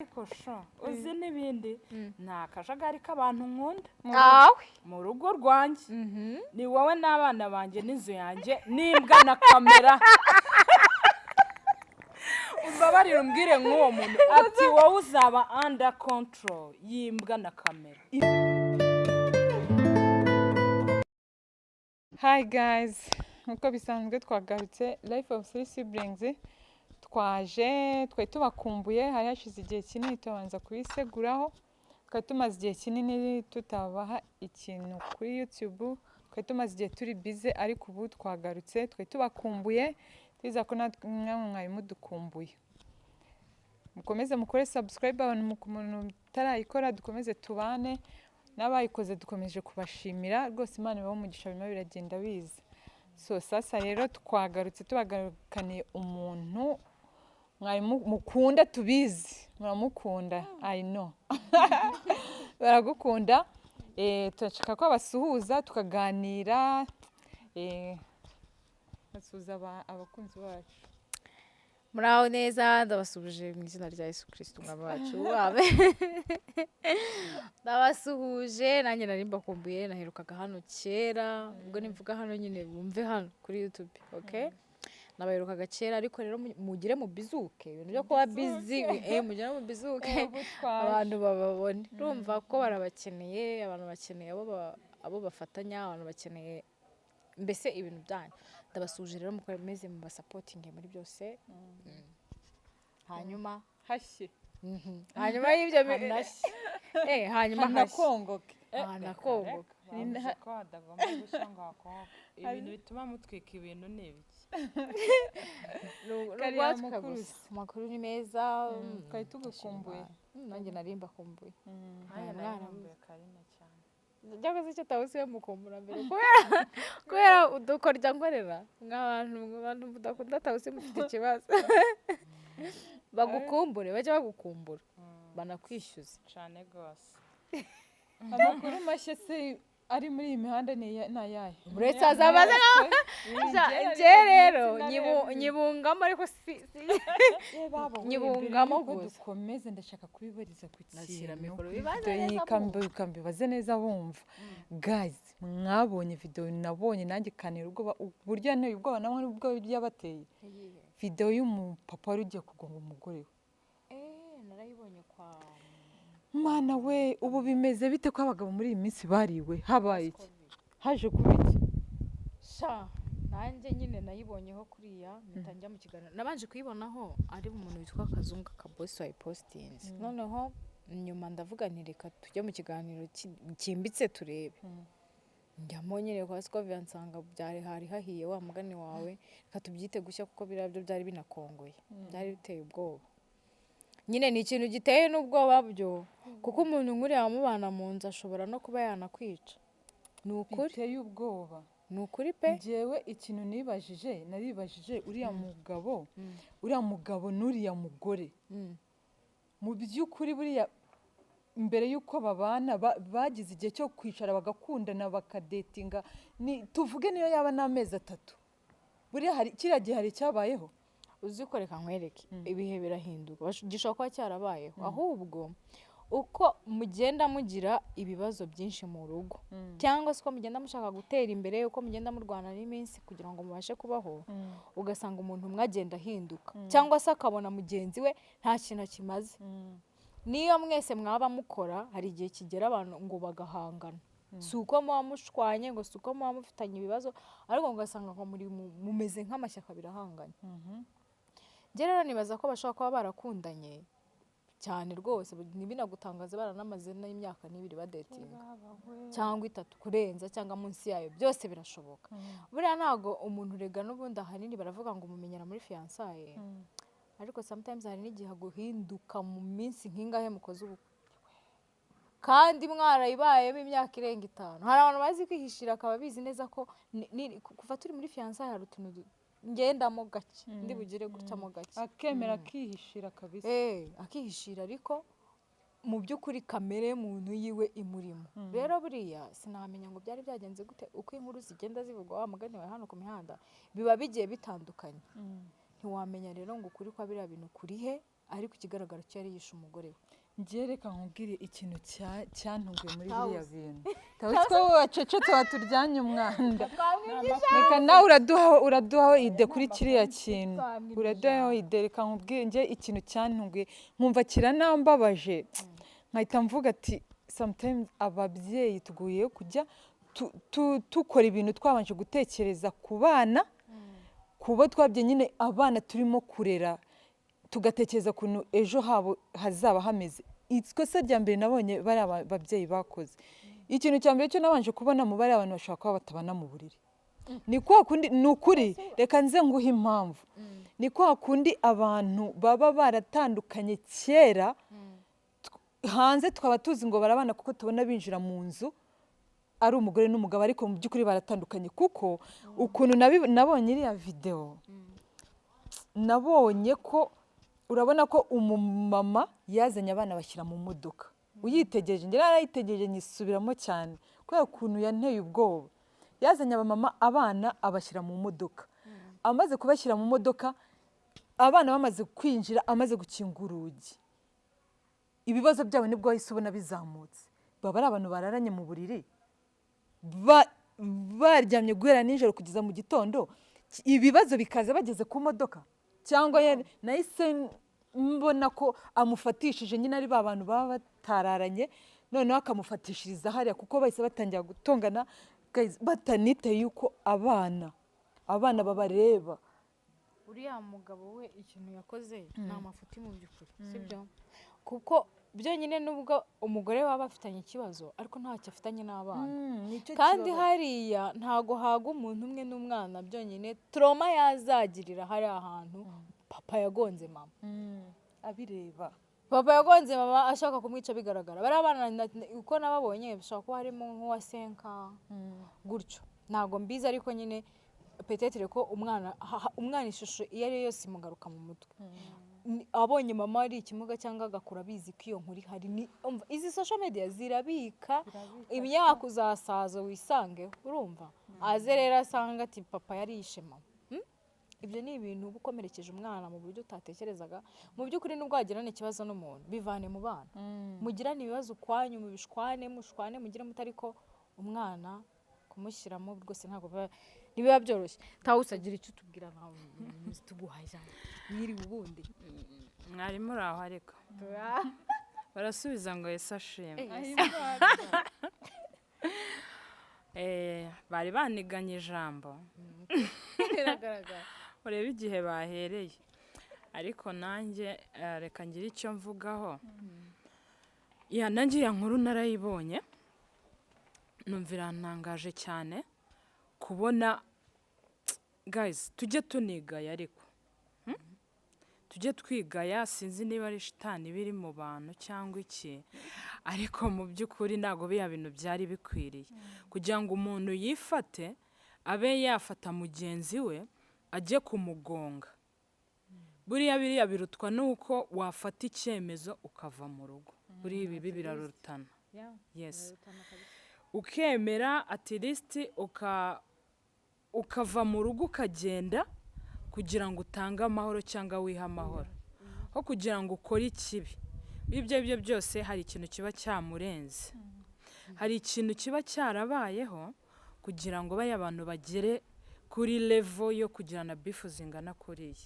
ariko sho uzi n'ibindi ni akajagari k'abantu nkunda Awe. mu rugo rwanjye ni wowe n'abana banjye n'inzu yanjye n'imbwa na kamera umbabarire umbwire nk'uwo muntu ati wowe uzaba under control y'imbwa na kamera. Hi guys, nkuko bisanzwe twagarutse Life of Three Siblings, twari tubakumbuye, hari hashize igihe kinini tubanza kubiseguraho, twari tumaze igihe kinini tutabaha ikintu kuri YouTube, twari tumaze igihe turi busy, ariko ubu twagarutse, twari tubakumbuye, twiza ko natwe mwari mudukumbuye. Mukomeze mukore subscribe, abantu umuntu utarayikora dukomeze tubane, n'abayikoze dukomeje kubashimira rwose, Imana ibahe umugisha, birimo biragenda biza. So sasa rero twagarutse tubagarukaniye umuntu mwari mukunda, tubizi muramukunda, I know baragukunda. Turashaka ko basuhuza tukaganira, basuhuza abakunzi bacu. Muraho neza, ndabasubije mu izina rya Yesu Kristo umwami wacu. Amen. Ndabasuhuje, nanjye nari mbakumbuye, naherukaga hano kera, ubwo nimvuga hano nyine bumve hano kuri YouTube, okay? Nabaherukaga kera, ariko rero mugire mu bizuke, ibintu byo kuba busy, mugire mu bizuke abantu bababone. Urumva ko barabakeneye, abantu bakeneye abo bafatanya, abantu bakeneye mbese ibintu byanyu. Ndabasuje rero mukomeze mu basupporting muri byose. Hanyuma Hashye. Hanyuma y'ibyo hanyuma nakongoke. Nakongoke. Ko adagomba gushanga hakongoke. Ibintu bituma mutwika ibintu n'ibiki. Amakuru ni meza, twari tugukumbuye. Nanjye nari mbakumbuye. Narambuye Karina cyane. Cyangwa se tawusiye mukumbura mbere kubera udukorya nkorera nk'abantu mudakunda tawusiye mufite ikibazo bagukumbure, bajya bagukumbura banakwishyuza cyane rwose. Amakuru mashya se ari muri iyi mihanda ni ayahe? Uretse azabaza nje rero nyibungamo, ariko nyibungamo gusa. Dukomeze, ndashaka kubibariza ku Nashyira kintu. mikoro Bibaze neza bumva. Guys, mwabonye video nabonye nanjye kanira ubwoba, uburyo yanteye ubwoba namwe ubwo yabateye. Video y'umupapa wari ugiye kugonga umugore we. Narayibonye kwa Mana we, ubu bimeze bite ko abagabo muri iyi minsi bariwe? Habaye iki? Haje kuba iki? sha nanjye nyine nayibonyeho kuriya nitangira mu kiganiro, nabanje kuyibonaho ari umuntu witwa Kazunga Kabosi wayipostinze. Noneho nyuma ndavuga nti reka tujye mu kiganiro kimbitse turebe. Njyamo nyine kwa Scovia nsanga byari hari hahiye wa mugani wawe, reka tubyite gushya kuko birabyo byari binakongoye, byari biteye ubwoba. Nyine ni ikintu giteye n'ubwoba byo, kuko umuntu nkuriya wamubana mu nzu ashobora no kuba yanakwica. Ni ukuri Biteye ubwoba. ni ukuri pe. Njyewe ikintu naribajije uriya mugabo n'uriya mugore, mu by'ukuri buriya mbere y'uko babana bagize igihe cyo kwicara bagakundana bakadetinga, tuvuge niyo yaba n'amezi 3, buriya kiriya gihe hari cyabayeho. Uziko reka nkwereke, ibihe birahinduka, gishobora kuba cyarabayeho, ahubwo uko mugenda mugira ibibazo byinshi mu rugo, cyangwa se uko mugenda mushaka gutera imbere, uko mugenda murwana n'iminsi kugira ngo mubashe kubaho, ugasanga umuntu umwe agenda ahinduka, cyangwa se akabona mugenzi we nta kintu kimaze. Niyo mwese mwaba mukora, hari igihe kigera abantu ngo bagahangana, si uko muba mushwanye, ngo si uko muba mufitanye ibibazo, ariko ugasanga ngo mumeze nk'amashyaka birahanganye. Rero nibaza ko bashobora kuba barakundanye cyane rwose, ntibinagutangaze baranamaze n'imyaka 2 badetinga cyangwa 3 kurenza cyangwa munsi yayo, byose birashoboka. Buriya ntago umuntu rega n'ubundi ahanini baravuga ngo mumenyera muri fiançailles, ariko sometimes hari n'igihe guhinduka mu minsi nk'ingahe mukoze ubukwe kandi mwarayibayemo imyaka irenga 5. Hari abantu bazi kwihishira, akaba bizi neza ko kuva turi muri fiançailles hari utuntu ngendamo gake, ndi bugire gutamo gake, akemera akihishira kabisa. Akihishira, ariko mu by'ukuri kamere y'umuntu yiwe imurimo. Rero buriya sinamenya ngo byari byagenze gute, uko inkuru zigenda zivugwa wa mugani wa hano ku mihanda biba bigiye bitandukanye. Ntiwamenya rero ngo ukuri kwa biriya bintu kuri he, ariko ikigaragara cyo yari yishe umugore we. njye reka nkubwire ikintu cyantunguye muri biriya bintu tawe two wacecetse waturyanye umwanda reka nawe uraduhaho ide kuri kiriya kintu uraduhaho ide reka nkubwire njye ikintu cyantunguye nkumva kiranambabaje nkahita mvuga ati sometimes ababyeyi tuguye kujya tukora ibintu twabanje gutekereza ku bana kuba twabye nyine abana turimo kurera tugatekereza ukuntu ejo habo hazaba hameze. Ikosa rya mbere nabonye bari ababyeyi bakoze. Ikintu cya mbere cyo nabanje kubona mu bari abantu bashaka kuba batabana mu buriri. Ni kwa kundi ni ukuri reka nze nguhe impamvu. Ni kwa kundi abantu baba baratandukanye kera hanze tukaba tuzi ngo barabana kuko tubona binjira mu nzu ari umugore n'umugabo ariko mu by'ukuri baratandukanye kuko ukuntu nabonye iriya video nabonye ko urabona ko umumama yazanye abana bashyira mu modoka uyitegereje njye narayitegereje nyisubiramo cyane kubera ukuntu yanteye ubwoba yazanye abana abashyira mu modoka amaze kubashyira mu modoka abana bamaze kwinjira amaze gukinga urugi ibibazo byabo nibwo wahise ubona bizamutse baba ari abantu bararanye mu buriri baryamye guhera nijoro kugeza mu gitondo ibibazo bikaza bageze ku modoka cyangwa nahise mbona ko amufatishije nyine ari ba bantu baba batararanye noneho akamufatishiriza hariya kuko bahise batangira gutongana bataniteye yuko abana babareba. Uriya mugabo we ikintu yakoze ni amafuti mu by'ukuri sibyo kuko byonyine nubwo umugore waba afitanye ikibazo ariko ntacyo afitanye n'abana kandi hariya ntago haga umuntu umwe n'umwana byonyine trauma yazagirira hari ahantu papa yagonze mama abireba papa yagonze mama ashaka kumwica bigaragara bari abana uko nababonye bishobora kuba harimo nk'uwa senka gutyo ntago mbizi ariko nyine petetere ko umwana ishusho iyo ari yo yose imugaruka mu mutwe abonye mama ari ikimuga cyangwa agakura bizi ko iyo nkuri hari izi social media zirabika imyaka uzasaza wisange urumva aze rero asanga ati papa yarishe mama ibyo ni ibintu ukomerekeje umwana mu buryo utatekerezaga mu by'ukuri nubwo wagirana ikibazo n'umuntu bivane mu bana mugirane ibibazo ukwanyu mubishwane mugire mutariko umwana kumushyiramo rwose ntabwo nibiba byoroshye tawe usagira icyo tubwira nawe tuguhaje nyiri ubundi mwari muri aho ariko barasubiza ngo Yesu ashimwe bari baniganye ijambo biragaragara urebe igihe bahereye ariko nanjye reka ngire icyo mvugaho nanjye ya nkuru narayibonye numvira ntangaje cyane kubona guys tujye tunigaya ariko tujye twigaya sinzi niba ari shitani biri mu bantu cyangwa iki ariko mu by'ukuri ntago biya bintu byari bikwiriye kugira ngo umuntu yifate abe yafata mugenzi we ajye kumugonga biriya birutwa nuko wafata icyemezo ukava mu rugo buri ibi birarutana yes ukemera at least ukava mu rugo ukagenda kugira ngo utange amahoro cyangwa wiha amahoro ho kugira ngo ukore ikibi ibyo byose hari ikintu kiba cyamurenze hari ikintu kiba cyarabayeho kugira ngo baye abantu bagere kuri level yo kugirana bifu zingana kuriya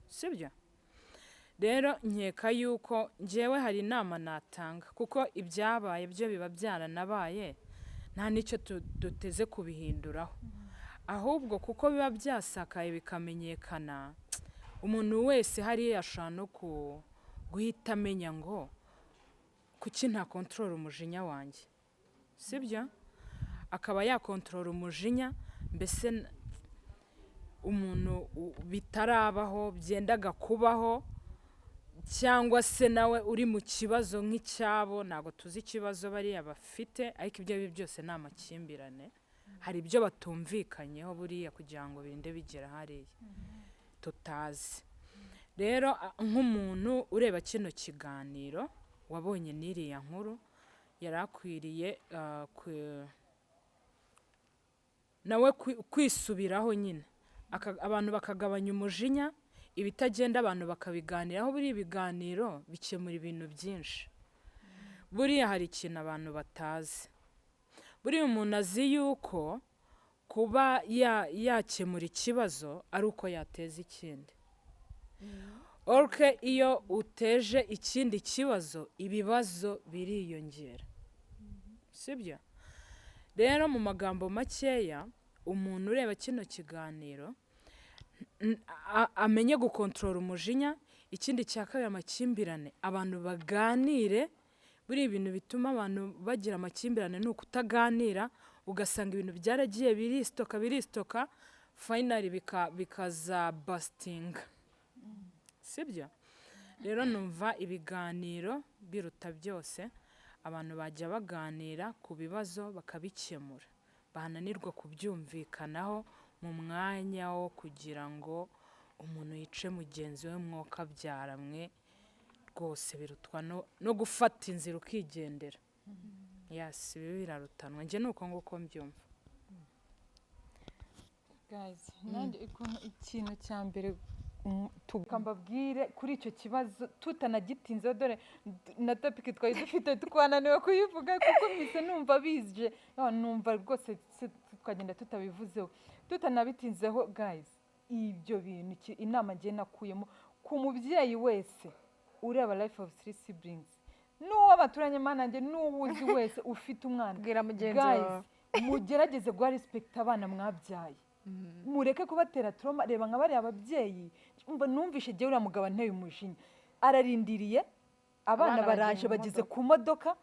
sibyo rero nkeka yuko njyewe hari inama natanga kuko ibyabaye byo biba byaranabaye nta nicyo duteze kubihinduraho ahubwo kuko biba byasakaye bikamenyekana umuntu wese hariya ashobora no guhita amenya ngo kuki nta control umujinya wanjye sibyo akaba yakontorora umujinya mbese umuntu bitarabaho byendaga kubaho cyangwa se nawe uri mu kibazo nk'icyabo ntago tuzi ikibazo bariya bafite ariko ibyo byose ni amakimbirane hari ibyo batumvikanyeho buriya kugira ngo binde bigera hariya tutazi rero nk'umuntu ureba kino kiganiro wabonye n'iriya nkuru yari akwiriye nawe kwisubiraho nyine abantu bakagabanya umujinya ibitagenda abantu bakabiganiraho. buri ibiganiro bikemura ibintu byinshi. buriya hari ikintu abantu batazi. buriya umuntu azi yuko kuba yakemura ikibazo ari uko yateza ikindi. iyo uteje ikindi kibazo ibibazo biriyongera, sibyo? rero mu magambo makeya umuntu ureba kino kiganiro amenye gukontorora umujinya. ikindi cya kabiri amakimbirane, abantu baganire. buri ibintu bituma abantu bagira amakimbirane ni ukutaganira, ugasanga ibintu byaragiye birisitoka finally bikaza basitinga, sibyo? rero numva ibiganiro biruta byose. abantu bajya baganira ku bibazo bakabikemura, bananirwa kubyumvikanaho mu mwanya wo kugira ngo umuntu yice mugenzi we mwoka byaramwe. rwose birutwa no gufata inzira ukigendera. yasi ibi birarutanwa. njye nuko nguko mbyumva. guys nanjye ikintu cya mbere tukambabwire kuri icyo kibazo tutanagitinzeho, dore na topic twari dufite twananiwe kuyivuga kuko mpise numva bije, numva rwose twagenda tutabivuzeho tutanabitinzeho. guys ibyo bintu inama ngiye nakuyemo ku mubyeyi wese ureba Life of Three Siblings, n'uwo baturanye manange, n'uwuzi wese ufite umwana, bwira mugenzi wawe mugerageze guha respect abana mwabyaye. mureke kubatera trauma. reba nka bariya ababyeyi, numvishe jye uriya mugabo nteye umujinya, ararindiriye abana baraje bageze ku modoka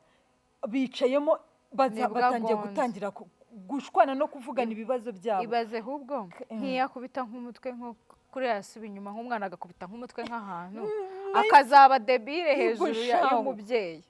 bicayemo, batangiye gutangira gushwana no kuvugana ibibazo byabo. ibaze ahubwo nk'iyakubita nk'umutwe nko kuri yasuba inyuma, nk'umwana agakubita nk'umutwe nk'ahantu akazaba debile hejuru y'umubyeyi.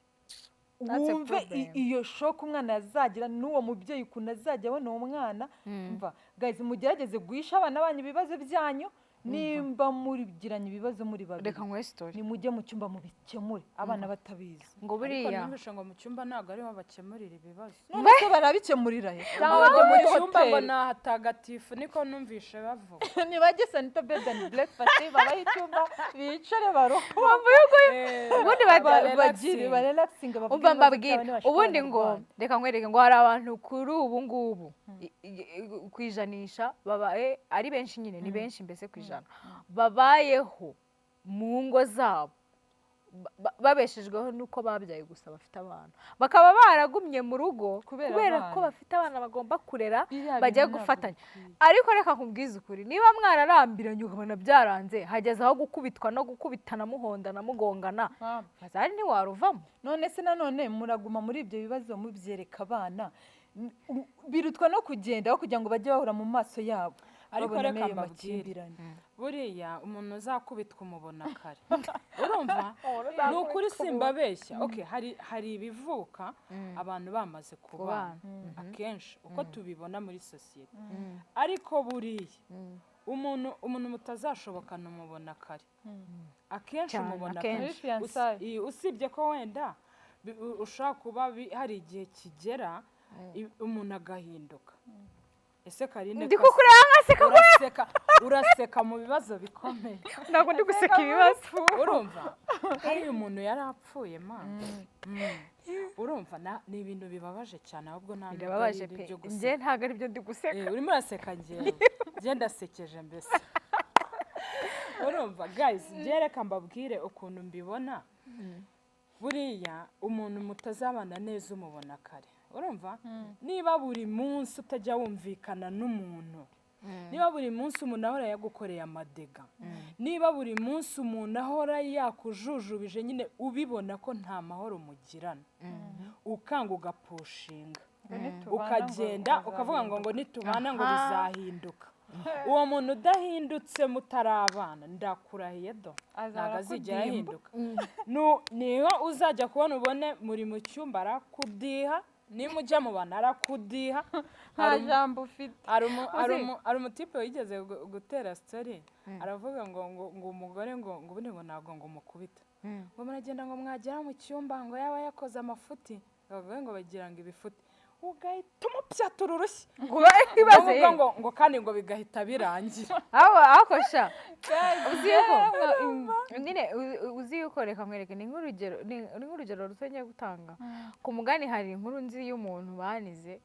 wumve iyo shock umwana yazagira, n'uwo mubyeyi ukuntu azajya abona uwo mwana. mva guys mugerageze guhisha abana banyu ibibazo byanyu. nimba murigiranye ibibazo muri babiri, reka nkwe story, ni mujye mu cyumba mubikemure abana batabizi. ngo buriya numvishe ngo mu cyumba ntabwo ariho bakemurira ibibazo. none se barabikemurira he? cyangwa bajya mu cyumba ngo ni ahatagatifu, niko numvishe bavuga. ntibajye sanita bed and breakfast, babaha icyumba bicare baruhuke, ubundi bagire barelaxing. umva mbabwire ubundi ngo reka nkwereke ngo hari abantu kuri ubu ngubu kwijanisha babaye ari benshi, nyine ni benshi mbese kwijana, babayeho mu ngo zabo babeshejweho nuko babyaye gusa bafite abana, bakaba baragumye mu rugo kubera ko bafite abana bagomba kurera bajya gufatanya. ariko reka nkubwize ukuri, niba mwararambiranye ukabona byaranze, hageze aho gukubitwa no gukubitana muhondana mugongana, bazari ntiwaruvamo. none se nanone muraguma muri ibyo bibazo mubyereka abana, birutwa no kugenda aho kugira ngo bajye bahura mu maso yabo. ariko reka mbabwire, buriya umuntu uzakubitwa umubona kare. urumva ni ukuri simbabeshya. hari ibivuka abantu bamaze kubana akenshi uko tubibona muri sosiyete. ariko buriya umuntu mutazashobokana umubona kare, akenshi umubona kare. usibye ko wenda ushobora kuba hari igihe kigera umuntu agahinduka. ese Karine ndi kukureba nkaseka, uraseka mu bibazo bikomeye. ntabwo ndi guseka ibibazo. urumva hari umuntu yari apfuye mana. urumva ni ibintu bibabaje cyane, ahubwo nta birababaje pe. njye ntabwo ari byo ndi guseka. urimo uraseka njyewe ndasekeje mbese. urumva guys, njye reka mbabwire ukuntu mbibona. buriya umuntu mutazabana neza umubona kare. urumva niba buri munsi utajya wumvikana n'umuntu, niba buri munsi umuntu ahora yagukoreye amadega, niba buri munsi umuntu ahora yakujujubije, nyine ubibona ko nta mahoro mugirana, ukanga ugapushinga, ukagenda ukavuga ngo nitubana ngo bizahinduka. uwo muntu udahindutse mutarabana, ndakurahiye do ntabwo azigera ahinduka. niba uzajya kubona ubone muri mu cyumba arakudiha, nimujya mu bana arakudiha. nta jambo ufite. hari umutipe wigeze gutera story, aravuga ngo umugore ngo ubundi ngo ntabwo ngo mukubita, ngo muragenda ngo mwagera mu cyumba ngo yaba yakoze amafuti, bavuga ngo bagira ngo ibifuti. ugahita umupyatura urushyi ibaze ngo kandi ngo bigahita birangira akosha uzi yuko reka nkwereke ni nk'urugero rutonye gutanga ku mugani hari inkuru nzi y'umuntu banize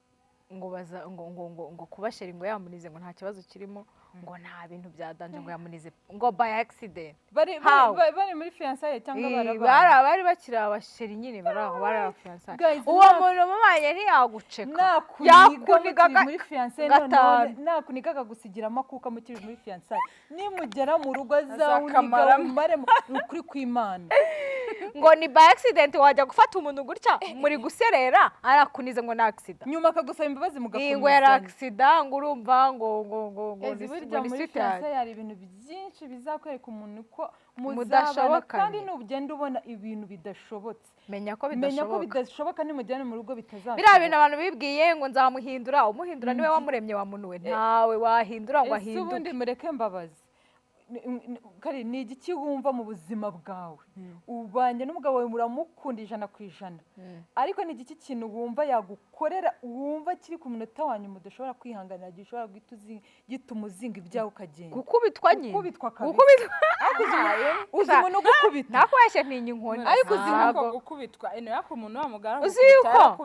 ngo kubashera ngo yamunize ngo nta kibazo kirimo ngo nta bintu byadanje ngo yamunize ngo by accident bari muri fiançailles cyangwa bari bakiri abasheri nyine bari abafiançailles uwo muntu mumanye ntiyaguceka yakuniga muri fiançailles nakuniga gusigira amakuka mukiri muri fiançailles nimugera mu rugo azawuniga umare kuri kw'Imana ngo ni by accident wajya gufata umuntu gutya muri guserera arakunize ngo na accident nyuma akagusaba imbabazi mugakomeza ngo yari accident ngo urumva ngo muri fiançailles hari ibintu byinshi bizakwereka umuntu ko muzabana kandi nugenda ubona ibintu bidashobotse menya ko bidashoboka nimujyane mu rugo bitazashoboka biriya bintu abantu bibwiye ngo nzamuhindura umuhindura niwe wamuremye wa muntu we ntawe wahindura ngo ahinduke ubundi mureke mbabazi kari ni igiki wumva mu buzima bwawe ubanye n'umugabo wawe muramukunda 100%, ariko ni igiki kintu wumva yagukorera wumva kiri ku munota wanyu mudashobora kwihanganira gishobora gituma uzinga ibyawe ukagenda gukubitwa nyine uzimo no gukubita nakweshe ntinyi inkoni ariko uzimo gukubitwa yako umuntu wamugara ukubitara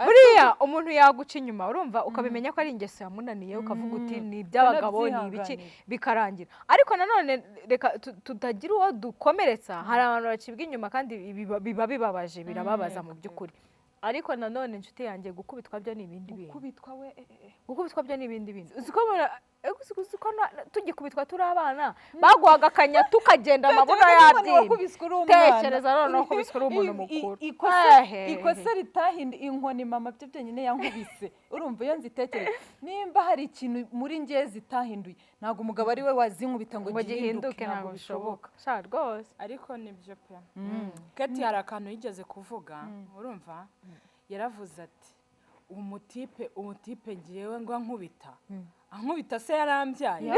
buriya umuntu yaguca inyuma urumva ukabimenya ko ari ingeso yamunaniye ukavuga uti ni iby'abagabo ni ibiki bikarangira ariko nanone reka tutagira uwo dukomeretsa hari abantu bacibwa inyuma kandi biba bibabaje birababaza mu by'ukuri ariko nanone inshuti yanjye gukubitwa byo ni ibindi bintu gukubitwa byo ni ibindi bintu uziko tugikubitwa turi abana baguhaga akanya tukagenda amabuno yabyimye tekereza noneho kubiswe uri umuntu mukuru ikosa ritahindi inkoni mama byo byenyine yankubise urumva iyo nzitekereza nimba hari ikintu muri ngiye zitahinduye ntabwo umugabo ari we wazinkubita ngo gihinduke ntabwo bishoboka sha rwose ariko nibyo pe Kati hari akantu yigeze kuvuga urumva yaravuze ati umutipe ngiyewe ngo ankubita se yarambyaye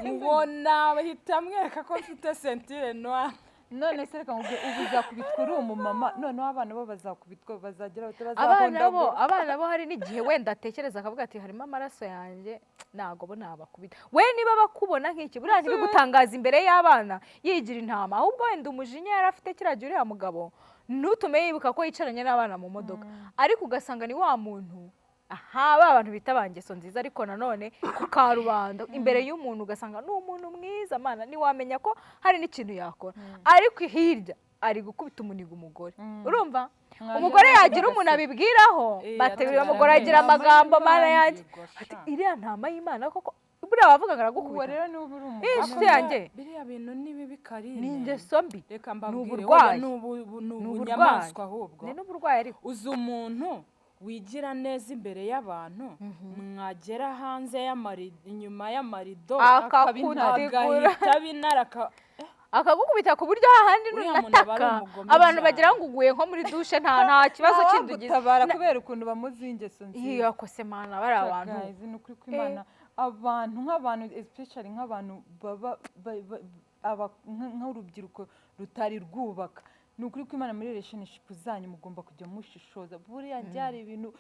ubona bahita mwereka ko mfite sentire noire none se reka ubu uzakubitwa uri umumama noneho abana bo bazakubitwa bazagira abana bo hari n'igihe wenda atekereza akavuga ati harimo amaraso yanjye ntago bo nabakubita we niba bakubona nk'iki buriya ntibigutangaza imbere y'abana yigira intama ahubwo wenda umujinya yari afite kiragira uriya mugabo ntutume yibuka ko yicaranye n'abana mu modoka ariko ugasanga ni wa muntu ba abantu bita bangeso nziza ariko nanone ku karubanda imbere y'umuntu ugasanga ni umuntu mwiza mana ntiwamenya ko hari n'ikintu yakora ariko hirya ari gukubita umuniga umugore urumva umugore yagira umuntu abibwiraho bateruye umugore agira amagambo mana yanjye ati iriya ntama y'Imana koko buriya wavuga ngo aragukubita rero ni uburi inshuti yanjye biriya bintu ni bibi karine ni ingeso mbi reka mbabwire ni ubunyamaswa ahubwo ni n'uburwayi ariko uzi umuntu wigira neza imbere y'abantu mwagera hanze inyuma y'amarido agahita binara akagukubita ku buryo hahandi n'unataka abantu bagira ngo uguye nko muri dushe nta kibazo kindi ugize gutabara kubera ukuntu bamuzi ingeso nziza iyo akose mana bari abantu ni ukuri kw'Imana nk'abantu especially nk'abantu baba nk'urubyiruko rutari rwubaka ni ukuri kw'Imana muri relationship zanyu mugomba kujya mushishoza buriya byari ibintu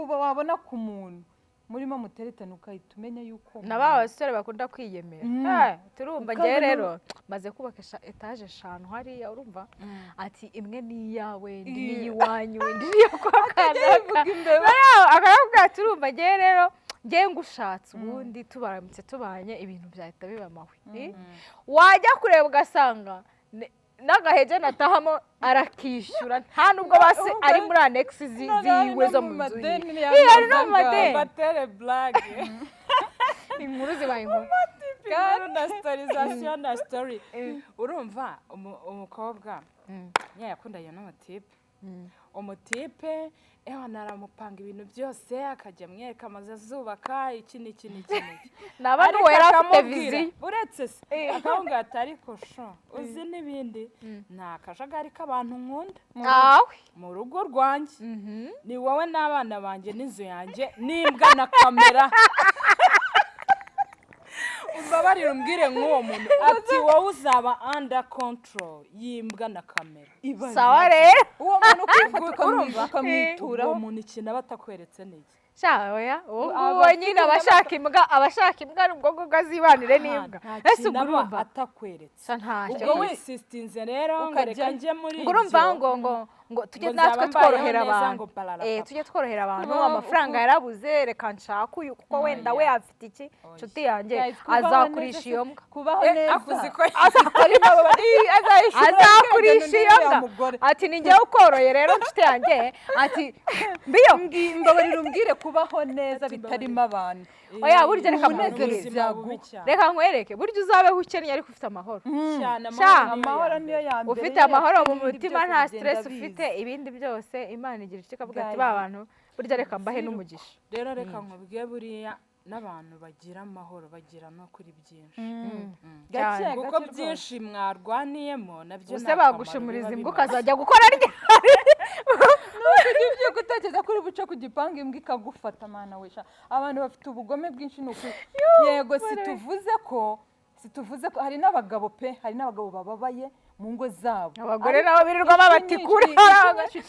wabona ku muntu murimo muteretana ukahita umenya yuko n'aba basore bakunda kwiyemera turumva ngiye rero maze kubakisha etaje 5 hariya urumva ati imwe ni iyawe indi ni iwanyu indi ni kwa kanaka akavuga turumva ngiye rero ngiye ngushatse ubundi tubaramutse tubanye ibintu byahita biba mahwi wajya kureba ugasanga n'agaheje natahamo arakishyura nta nubwo base ari muri annex ziwe zo mu nzu iyi ari no madeni batere blague inkuru zibaye inkuru na storyzation na story urumva umukobwa yakundanye n'umutipe umutipe naramupanga ibintu byose akajya mweka amaze azubaka iki naba n'uwera afite viziyo uretse se akabunga atari kosho uzi n'ibindi nta kajagari k'abantu nkunda mu rugo rwanjye ni wowe n'abana banjye n'inzu yanjye n'imbwa na kamera umbabarira umbwire nk'uwo muntu ati wowe uzaba under control y'imbwa na kamera sawa rero uwo umuntu kwifata ukamwitura uwo muntu ikintu aba atakweretse neza oya uwo nyine abashaka imbwa ni ubwo ngubwo azibanire n'imbwa ese ubwo urumva atakweretse ntacyo ubwo wisistinze rero reka njye muri urumva ngo tujye natwe tworohera abantu tujye tworohera abantu amafaranga yarabuze reka nshaka uyu kuko wenda we afite iki inshuti yanjye azakurisha iyo mbwa kubaho neza azakurisha iyo mbwa ati ni njyewe ukoroye rero inshuti yanjye ati mbiyo mbabarira umbwire kubaho neza bitarimo abantu oya burya reka reka nkwereke burya uzabeho ukennye ariko ufite amahoro amahoro niyo ya mbere ufite amahoro mu mutima nta stress ufite ibindi byose Imana igira icyo ikavuga ati ba bantu burya reka mbahe n'umugisha rero reka nkubwiye buriya n'abantu bagira amahoro bagira no kuri byinshi kuko byinshi mwarwaniyemo nabyo use bagushimuriza imbwa ukazajya gukora ibyo gutekereza kuri buce ku gipangu imbwa ikagufata mana wesha abantu bafite ubugome bwinshi n'ukuri yego situvuze ko hari n'abagabo hari n'abagabo bababaye mu ngo zabo abagore nabo birirwa babatikura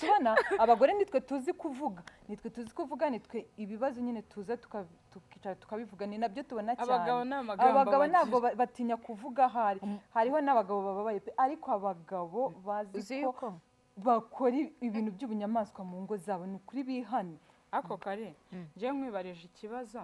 tubona abagore nitwe tuzi kuvuga nitwe ibibazo nyine tuza tukicara tukabivuga ni nabyo tubona cyane abagabo ntabwo batinya kuvuga hariho n'abagabo bababaye ariko abagabo bazi ko bakora ibintu by'ubunyamaswa mu ngo zabo ni ukuri bihane ako kare nje nkwibarije ikibazo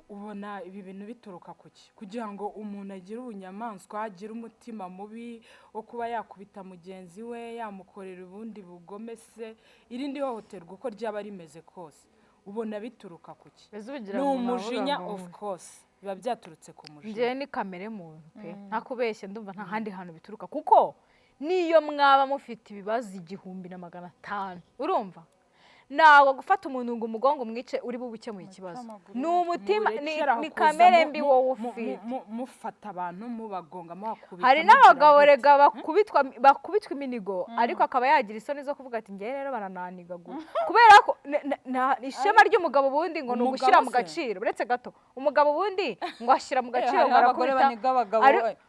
ubona ibi bintu bituruka kuki kugira ngo umuntu agire ubunyamaswa agire umutima mubi wo kuba yakubita mugenzi we yamukorera ubundi bugome se irindi hohoterwa uko ryaba rimeze kose ubona bituruka kuki ni umujinya of course biba byaturutse ku mujinya njye ni kamere muntu pe ntakubeshye ndumva nta handi hantu bituruka kuko niyo mwaba mufite ibibazo 1,500 urumva ntabwo gufata umuntu ngo umugongo umwice uri bubukemuye ikibazo ni umutima ni kamere mbi wowe ufite mufata abantu mubagonga muhakubita hari n'abagabo rega bakubitwa iminigo ariko akaba yagira isoni zo kuvuga ati njye rero barananiga kubera ko ishema ry'umugabo ubundi ngo ni ugushyira mu gaciro uretse gato umugabo ubundi ngo ashyira mu gaciro ngo arakubita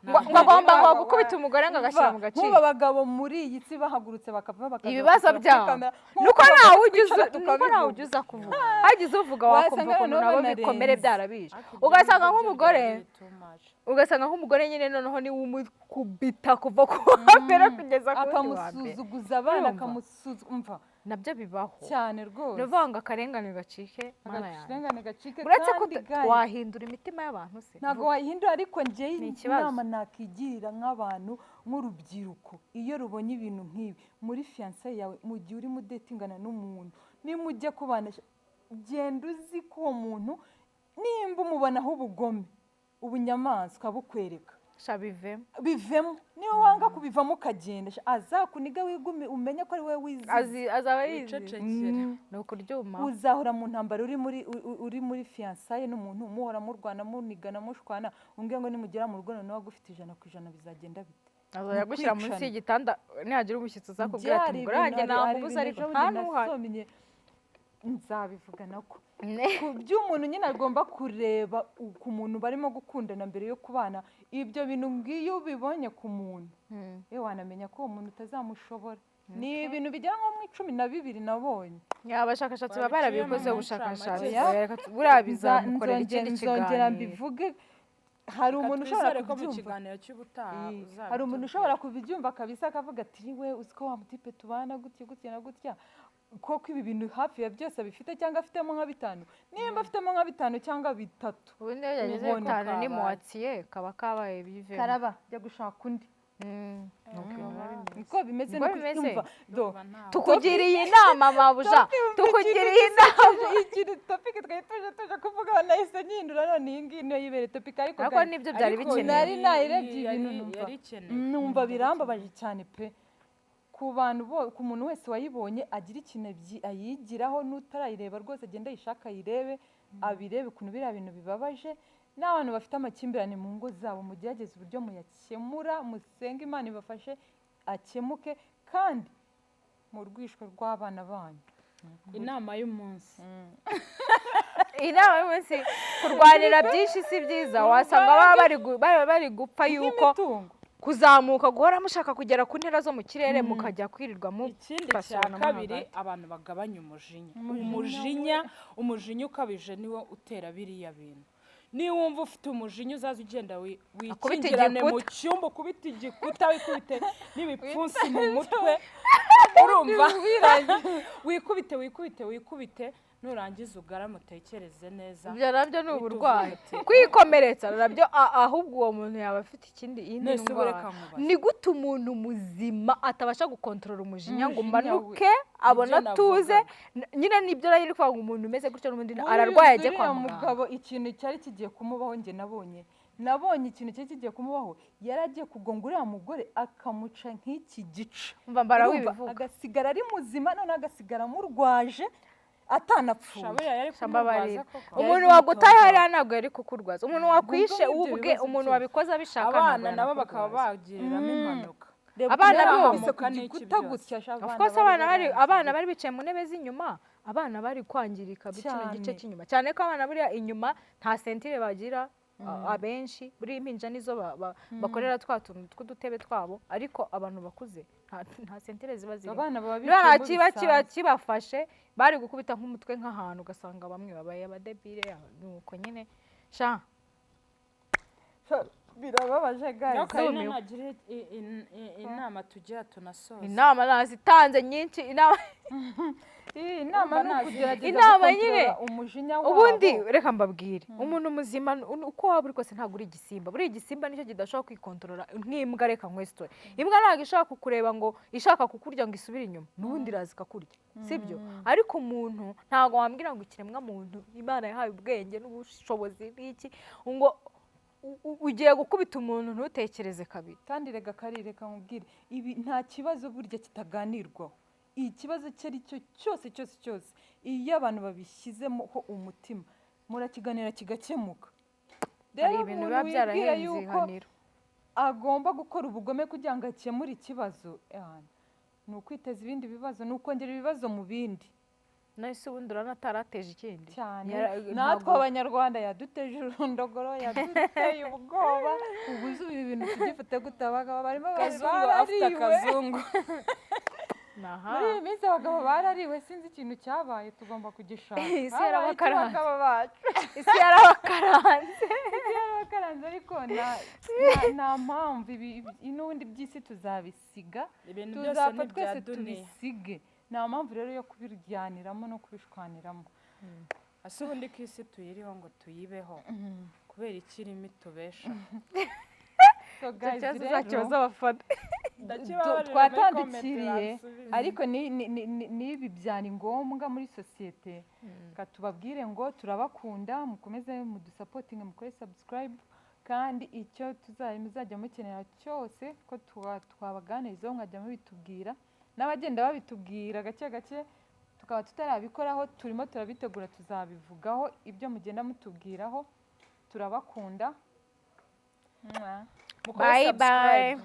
ngo agomba ngo gukubita umugore ngo agashyira mu gaciro nk'ubu abagabo muri iyi si bahagurutse bakava bakaza ibibazo byabo nuko ntawe ugize kuvuga hagize uvuga wakumva ukuntu nabo bikomere byarabije ugasanga nk'umugore nyine noneho ni umukubita kuva ku mbere kugeza ku akamusuzuguza abana akamusuzumva nabyo bibaho cyane rwose ni ukuvuga ngo akarengane gacike gacike uretse ko wahindura imitima y'abantu se ntabwo wayihindura ariko njyewe inama nakigirira nk'abantu nk'urubyiruko iyo rubonye ibintu nk'ibi muri fiyanse yawe mu gihe urimo udetingana n'umuntu nimujya kubana genda uzi ko uwo muntu nimba umubonaho ubugome ubunyamaswa bukwereka bivemo niba wanga kubivamo ukagenda azakuniga wigume umenye ko ari wowe wizi azaba yicecekera ni ukuryuma uzahora mu ntambara uri muri fiyansaye n'umuntu muhora murwana munigana mushwana umbwiye ngo nimugera mu rugo noneho agufite 100% bizagenda bite azajya gushyira munsi y'igitanda nihagira umushyitsi uzakubwira ati mugore wanjye namubuze ariko nta n'uhari nzabivuga nako ku by'umuntu nyine agomba kureba ku muntu barimo gukundana mbere yo kubana ibyo bintu ngiyo ubibonye ku muntu wanamenya ko uwo muntu utazamushobora ni ibintu bijya nko mu 12 nabonye abashakashatsi baba barabikoze ubushakashatsi buriya bizamukorera ikindi kiganiro mbivuge hari umuntu ushobora kubyumva kabisa akavuga ati we uziko wa mutipe tubana gutya na gutya koko ibi bintu hafi ya byose bifite cyangwa afitemo nka 5 nimba afitemo nka 5 cyangwa 3 ubundi iyo yageze 5 ni muwatsiye kaba kabaye bive karaba jya gushaka undi niko bimeze n'ukumva tukugiriye inama mabuja tukugiriye inama ikindi topic tuje kuvuga nahise nyindura none iyi ngiyi niyo yibere topic ariko nibyo byari bikenewe nayirebye ibintu numva birambabaje cyane pe ku bantu ku muntu wese wayibonye agira ikintu ayigiraho n'utarayireba rwose agenda yishaka ayirebe abirebe ukuntu biriya bintu bibabaje n'abantu bafite amakimbirane mu ngo zabo mugerageze uburyo muyakemura musenga Imana ibafashe akemuke kandi mu rwishwe rw'abana banyu inama y'umunsi kurwanira byinshi si byiza wasanga baba bari gupfa yuko kuzamuka guhora mushaka kugera ku ntera zo mu kirere mukajya kwirirwa mu ikindi cya kabiri abantu bagabanya umujinya ukabije niwo utera biriya bintu. Niba wumva ufite umujinya uzaza ugenda wikingirane mu cyumba ukubita igikuta wikubite n'ibipfunsi mu mutwe urumva wikubite nurangiza ugarama utekereze neza. Ibyo nabyo ni uburwayi kwikomeretsa nabyo ahubwo uwo muntu yaba afite iyindi ndwara. Ni gute umuntu muzima atabasha gukontorora umujinya ngo umanuke abona atuze nyine nibyo rero kwa umuntu umeze gutyo n'undi ararwaye ajye kwa muganga. Mugabo ikintu cyari kigiye kumubaho nge nabonye ikintu cyari kigiye kumubaho yaragiye kugonga uriya mugore akamuca nk'iki gice agasigara ari muzima none agasigara amurwaje atanapfuye. Umuntu wagutaye hariya ntabwo yari kukurwaza. Umuntu wakwishe ubwe umuntu wabikoze abishaka. Abana nabo bakaba bagiriramo impanuka. Abana abana bari bicaye mu ntebe z'inyuma, abana bari kwangirika bikino gice cy'inyuma cyane ko abana buriya inyuma nta sentire bagira. Abenshi buri impinja nizo bakorera twa tuntu tw'udutebe twabo, ariko abantu bakuze nta sentire ziba ziri. Nta kiba kibafashe bari gukubita nk'umutwe nk'ahantu ugasanga bamwe babaye abadebire nuko nyine sha birababaje guys. Nagira inama tugira tunasoza. Inama nazitanze nyinshi inama inama nyine umujinya wabo. Ubundi reka mbabwire umuntu muzima uko waba uri kose ntabwo uri igisimba. Buri igisimba nicyo kidashobora kwikontorora nk'imbwa. Reka nkwestoye imbwa ntabwo ishaka kukureba ngo ishaka kukurya ngo isubire inyuma n'ubundi iraza ikakurya, sibyo? Ariko umuntu ntabwo wambwira ngo ikiremwa muntu Imana yahaye ubwenge n'ubushobozi n'iki ngo ugiye gukubita umuntu ntutekereze kabiri. Kandi reka nkubwire ibi nta kibazo burya kitaganirwaho. Ikibazo cyari cyo cyose iyo abantu babishyizemo umutima murakiganira kigakemuka. Hari ibintu biba byarahenze ihaniro. Agomba gukora ubugome kugira ngo akemure ikibazo. Ni ukwiteza ibindi bibazo, ni ukongera ibibazo mu bindi. Nahise ubundi uranatarateje ikindi cyane. Natwe Abanyarwanda yaduteje urundogoro, yaduteye ubwoba. Ubuze ibi bintu tugifite gutabaga barimo afite akazungu. Muri iyi minsi abagabo barariwe sinzi ikintu cyabaye tugomba kugishaka. Isi yarabakaranze ariko nta mpamvu n'ubundi by'isi tuzabisiga tuzapfa twese tubisige. Nta mpamvu rero yo kubiryaniramo no kubishwaniramo. Ase ubundi ko isi tuyiriho ngo tuyibeho kubera ikirimo itubesha. Twatandikiriye ariko n'ibi byari ngombwa muri sosiyete. Katubabwire ngo turabakunda, mukomeze mudusapotinge, mukore subscribe, kandi icyo muzajya mukenera cyose ko twabaganirizaho mwajya mubitubwira. N'abagenda babitubwira gake gake tukaba tutarabikoraho turimo turabitegura tuzabivugaho. Ibyo mugenda mutubwiraho turabakunda. Bye bye.